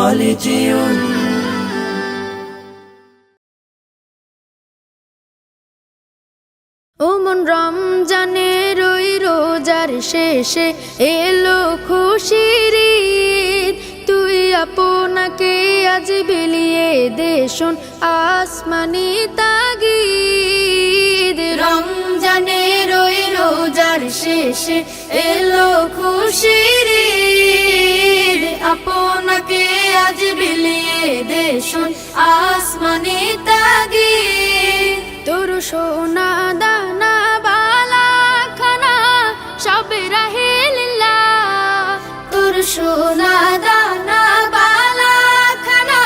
خالدون ওমন রমজানের ওই রোজার শেষে এলো খুশির ঈদ, তুই আপনাকে আজ বিলিয়ে দে শোন আসমানি তাগিদ। রমজানের ওই রোজার শেষে এলো খুশির ঈদ, আপনাকে আজ বিলিয়ে দে শোন আসমানি তাগিদ। তোর সোনা দানা বালা খানা সব রাহে লিল্লাহ, তোর সোনা দানা বালা খানা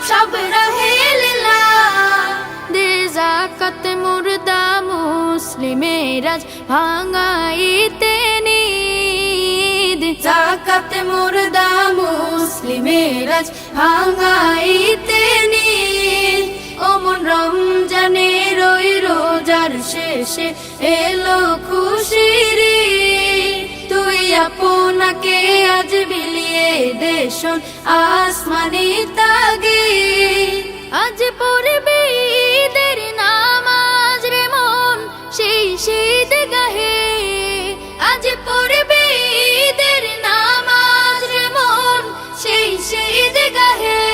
সব রাহে লিল্লাহ। দে যাকাত মুর্দা মুসলিমের আজ ভাঙাইতে নিদ, যাকাত মুর্দা মুসলিমের আজ ভাঙাইতে নিদ। ওমন রমজানের ওই রোজার শেষে এলো খুশির ঈদ, তুই আপনাকে আজ বিলিয়ে দে শোন আসমানি তাগিদ। আজ পড়বি ঈদের নামাজ রে মন সেই শীত গাহে, আজ পড়বি ঈদের নামাজ রে মন সেই শীত গাহে।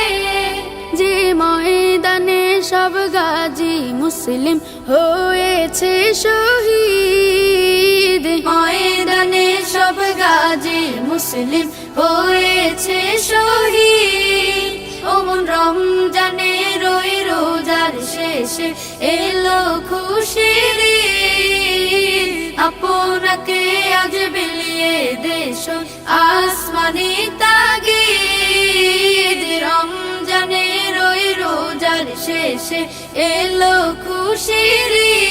যে ময়দানে সব গাজী মুসলিম হয়েছে শহীদ, ময়দানে সব গাজী মুসলিম হয়েছে শহীদ। ওমন রমজানের ওই রোজার শেষে এলো খুশির ঈদ, আপনাকে আজ বিলিয়ে দে শোন আসমানি তাগিদ। রমজানের ওই রোজার শেষে এলো খুশির ঈদ।